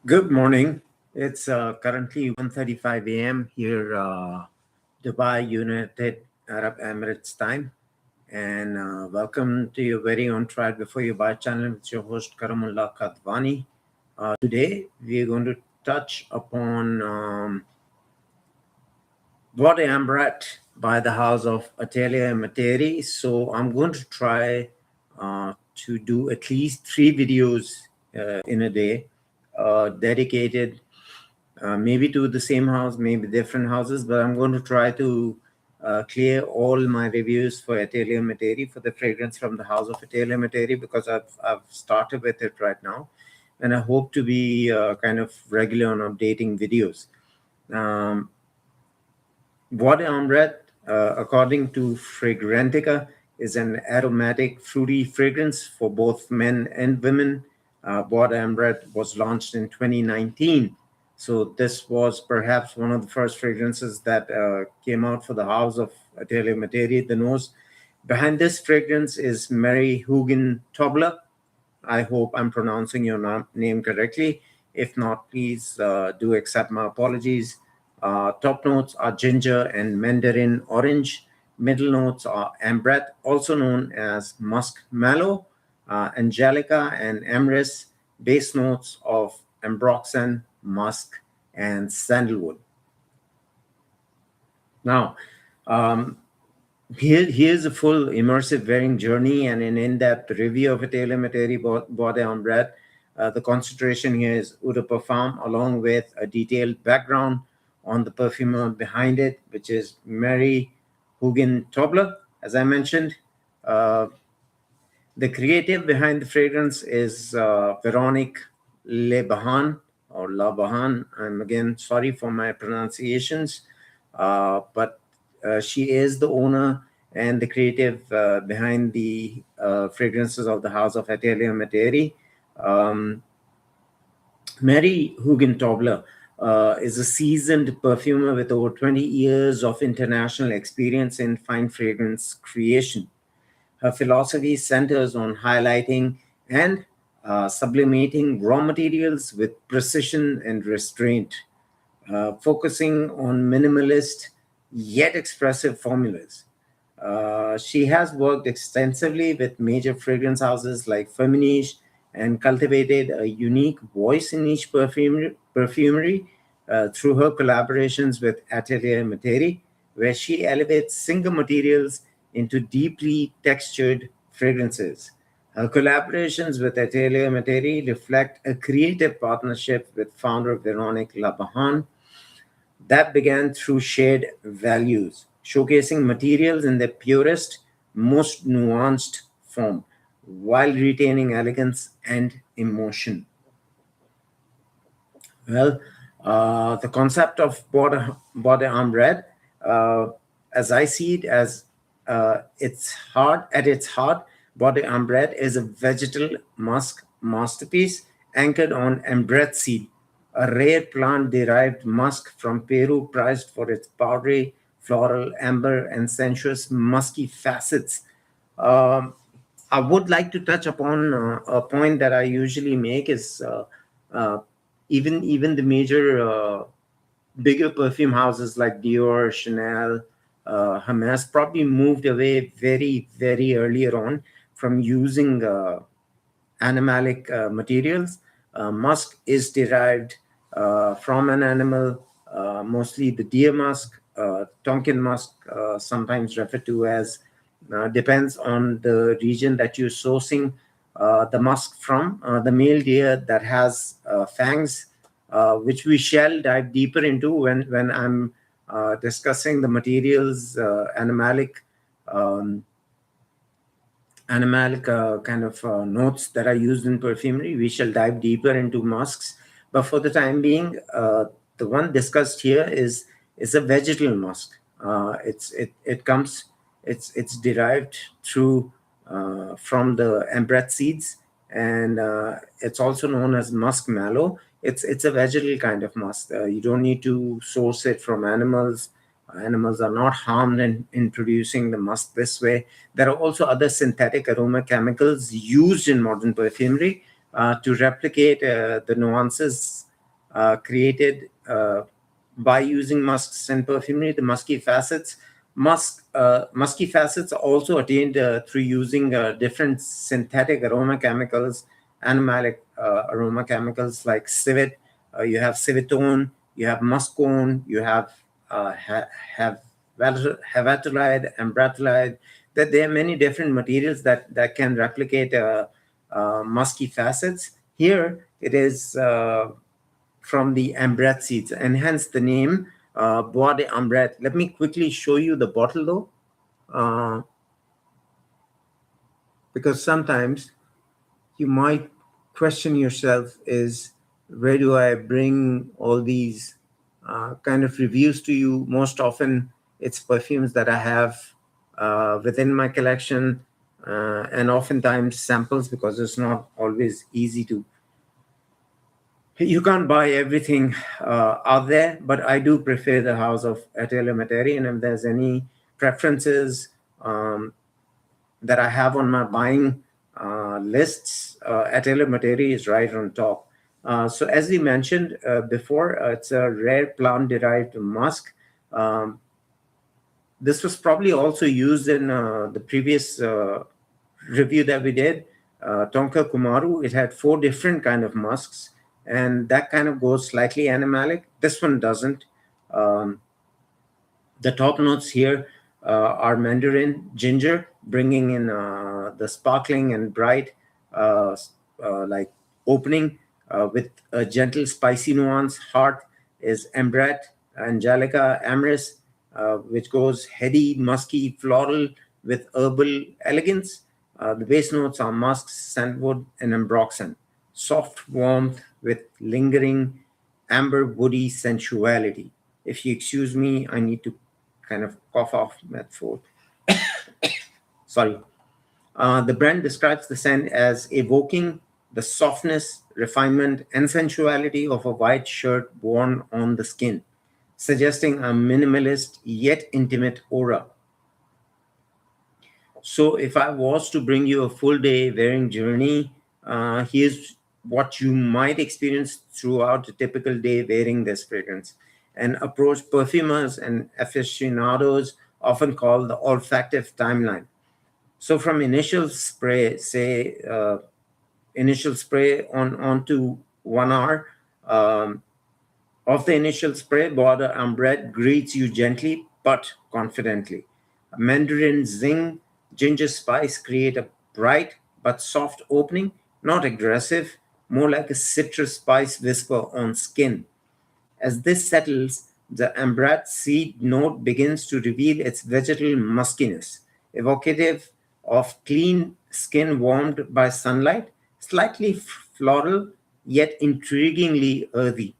Good morning. It's currently 1:35 a.m. here, Dubai, United Arab Emirates time. And welcome to your very own Try It Before You Buy channel. It's your host, Karamullah Kadvani. Today, we're going to touch upon Bois Ambrette by the house of Atelier Materi. So I'm going to try to do at least 3 videos in a day dedicated maybe to the same house, maybe different houses, but I'm going to try to clear all my reviews for Atelier Materi, for the fragrance from the house of Atelier Materi, because I've started with it right now. And I hope to be kind of regular on updating videos. Bois Ambrette, according to Fragrantica, is an aromatic, fruity fragrance for both men and women. Bois Ambrette was launched in 2019. So this was perhaps one of the first fragrances that came out for the house of Atelier Materi. The nose behind this fragrance is Marie Hugentobler. I hope I'm pronouncing your name correctly. If not, please do accept my apologies. Top notes are Ginger and Mandarin Orange. Middle notes are Ambrette, also known as Musk Mallow, Angelica and Amyris. Base notes of Ambroxan, Musk and Sandalwood. Now, here's a full immersive wearing journey and an in-depth review of Atelier Materi Bois Ambrette. The concentration here is eau de parfum, along with a detailed background on the perfumer behind it, which is Marie Hugentobler, as I mentioned. The creative behind the fragrance is Veronique Lebahan or Labahan. I'm again sorry for my pronunciations, but she is the owner and the creative behind the fragrances of the house of Atelier Materi. Marie Hugentobler is a seasoned perfumer with over 20 years of international experience in fine fragrance creation. Her philosophy centers on highlighting and sublimating raw materials with precision and restraint, focusing on minimalist yet expressive formulas. She has worked extensively with major fragrance houses like Firmenich and cultivated a unique voice in niche perfumery through her collaborations with Atelier Materi, where she elevates single materials into deeply textured fragrances. Her collaborations with Atelier Materi reflect a creative partnership with founder Veronique Labahan that began through shared values, showcasing materials in their purest, most nuanced form, while retaining elegance and emotion. Well, the concept of Bois Ambrette, as I see it, as at its heart, Bois Ambrette is a vegetal musk masterpiece anchored on Ambrette seed, a rare plant-derived musk from Peru prized for its powdery, floral, amber, and sensuous musky facets. Um, I would like to touch upon a point that I usually make is uh, even the major bigger perfume houses like Dior, Chanel, Hermes probably moved away very earlier on from using animalic materials. Musk is derived from an animal, mostly the deer musk, Tonkin musk, sometimes referred to as, depends on the region that you're sourcing the musk from. The male deer that has fangs, which we shall dive deeper into when I'm discussing the materials, animalic kind of notes that are used in perfumery. We shall dive deeper into musks, but for the time being, the one discussed here is a vegetal musk. It comes it's derived through from the Ambrette seeds, and it's also known as Musk Mallow. It's a vegetal kind of musk. You don't need to source it from animals. Animals are not harmed in producing the musk this way. There are also other synthetic aroma chemicals used in modern perfumery to replicate the nuances created by using musks in perfumery, the musky facets. Musky facets are also attained through using different synthetic aroma chemicals, animalic aroma chemicals like civet. You have civitone, you have muscone, you have have havatalide, ambratolide. That there are many different materials that can replicate musky facets. Here it is from the Ambrette seeds, and hence the name Bois de Ambrette. Let me quickly show you the bottle though, because sometimes you might question yourself is where do I bring all these kind of reviews to you? Most often it's perfumes that I have within my collection, and oftentimes samples, because it's not always easy to, you can't buy everything out there, but I do prefer the house of Atelier Materi. And if there's any preferences that I have on my buying lists, Atelier Materi is right on top. So as we mentioned before, it's a rare plant-derived musk. This was probably also used in the previous review that we did, Tonka Kumaru. It had 4 different kind of musks, and that kind of goes slightly animalic. This one doesn't. The top notes here are mandarin, ginger, bringing in the sparkling and bright, like opening with a gentle spicy nuance. Heart is ambrette, Angelica, Amyris, which goes heady, musky, floral with herbal elegance. The base notes are musk, sandalwood, and ambroxan. Soft warmth with lingering amber woody sensuality. If you excuse me, I need to kind of cough off that throat. Sorry. The brand describes the scent as evoking the softness, refinement, and sensuality of a white shirt worn on the skin, suggesting a minimalist yet intimate aura. So if I was to bring you a full day wearing journey, here's what you might experience throughout a typical day wearing this fragrance. An approach perfumers and aficionados often call the olfactive timeline. So from initial spray, say initial spray onto 1 hour, of the initial spray, border Ambrette greets you gently but confidently. Mandarin zing, ginger spice create a bright but soft opening, not aggressive, more like a citrus spice whisper on skin. As this settles, the Ambrette seed note begins to reveal its vegetal muskiness, evocative of clean skin warmed by sunlight, slightly floral, yet intriguingly earthy.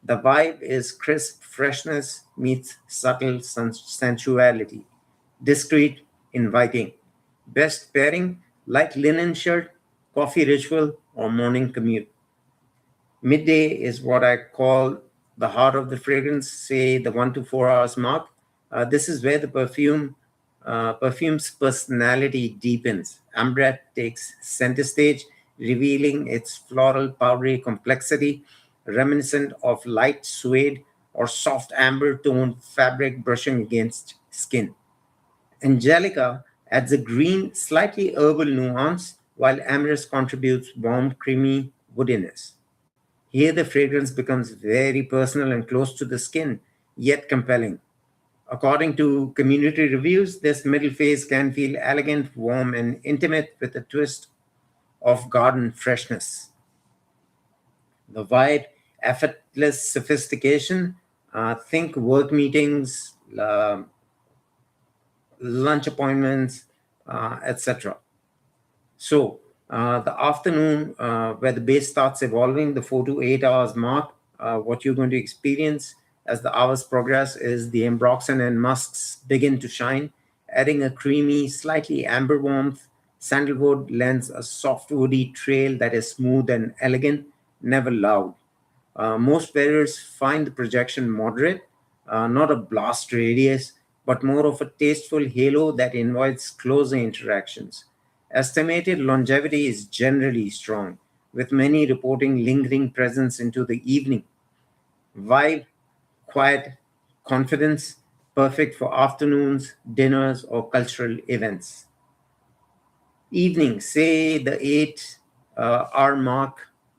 The vibe is crisp freshness meets subtle sensuality, discreet, inviting. Best pairing, light linen shirt, coffee ritual, or morning commute. Midday is what I call the heart of the fragrance, say the 1 to 4 hours mark. This is where the perfume's personality deepens. Ambrette takes center stage, revealing its floral, powdery complexity, reminiscent of light suede or soft amber toned fabric brushing against skin. Angelica adds a green, slightly herbal nuance, while Amyris contributes warm, creamy woodiness. Here, the fragrance becomes very personal and close to the skin, yet compelling. According to community reviews, this middle phase can feel elegant, warm, and intimate with a twist of garden freshness. The vibe, effortless sophistication, think work meetings, lunch appointments, etc. So the afternoon, where the base starts evolving, the 4 to 8 hours mark, what you're going to experience as the hours progress is the Ambroxan and musks begin to shine, adding a creamy, slightly amber warmth. Sandalwood lends a soft woody trail that is smooth and elegant, never loud. Most wearers find the projection moderate, not a blast radius, but more of a tasteful halo that invites closer interactions. Estimated longevity is generally strong, with many reporting lingering presence into the evening. Vibe, quiet, confidence, perfect for afternoons, dinners, or cultural events. Evening, say the 8 hour mark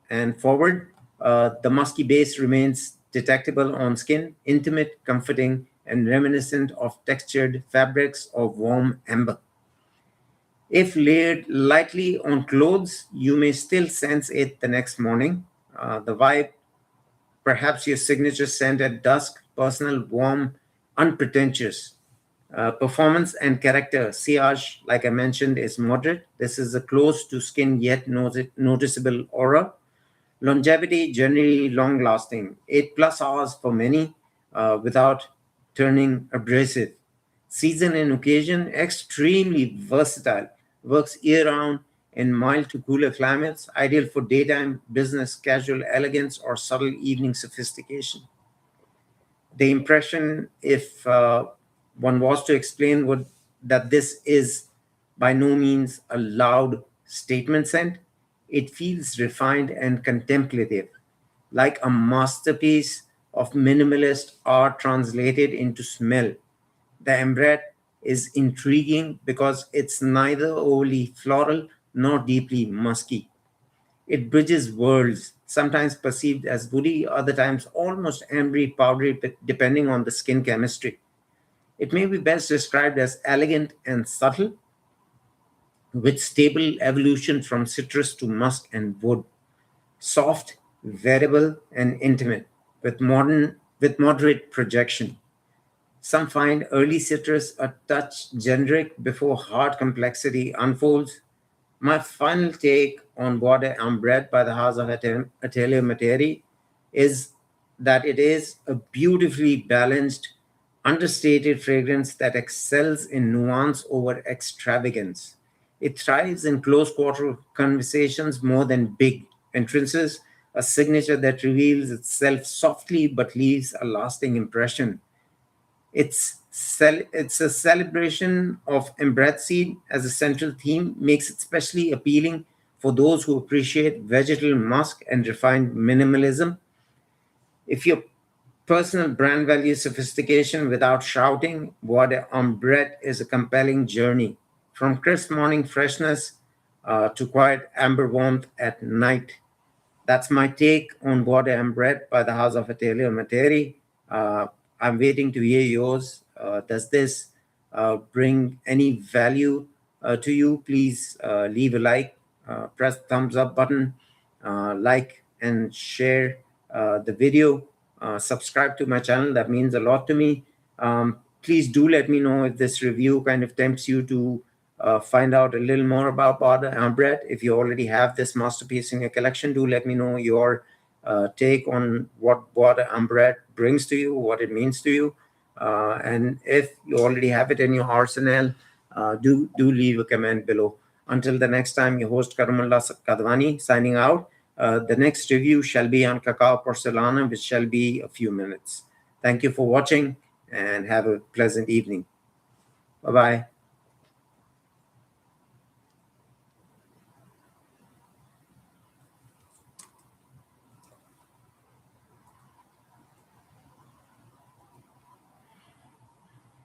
and forward, the musky base remains detectable on skin, intimate, comforting, and reminiscent of textured fabrics or warm amber. If layered lightly on clothes, you may still sense it the next morning. The vibe, perhaps your signature scent at dusk, personal, warm, unpretentious. Performance and character, sillage, like I mentioned, is moderate. This is a close to skin yet noticeable aura. Longevity, generally long lasting, 8+ hours for many, without turning abrasive. Season and occasion, extremely versatile, works year round in mild to cooler climates, ideal for daytime, business, casual elegance, or subtle evening sophistication. The impression, if one was to explain, would that this is by no means a loud statement scent. It feels refined and contemplative, like a masterpiece of minimalist art translated into smell. The Ambrette is intriguing because it's neither overly floral nor deeply musky. It bridges worlds, sometimes perceived as woody, other times almost ambery, powdery, depending on the skin chemistry. It may be best described as elegant and subtle, with stable evolution from citrus to musk and wood, soft, variable, and intimate, with moderate projection. Some find early citrus a touch generic before hard complexity unfolds. My final take on Bois Ambrette by the House of Atelier Materi is that it is a beautifully balanced, understated fragrance that excels in nuance over extravagance. It thrives in close quarter conversations more than big entrances, a signature that reveals itself softly but leaves a lasting impression. It's a celebration of Ambrette seed as a central theme, makes it especially appealing for those who appreciate vegetal musk and refined minimalism. If your personal brand values sophistication without shouting, what Ambrette is a compelling journey. From crisp morning freshness to quiet amber warmth at night. That's my take on what I'm read by the House of Atelier Materi. I'm waiting to hear yours. Does this bring any value to you? Please leave a like, press the thumbs up button, like and share the video. Subscribe to my channel. That means a lot to me. Please do let me know if this review kind of tempts you to find out a little more about Bada Ambrette. If you already have this masterpiece in your collection, do let me know your take on what Bada Ambrette brings to you, what it means to you. And if you already have it in your arsenal, do leave a comment below. Until the next time, your host Karamullah Kadwani signing out. The next review shall be on Cacao Porcelana, which shall be a few minutes. Thank you for watching and have a pleasant evening. Bye-bye.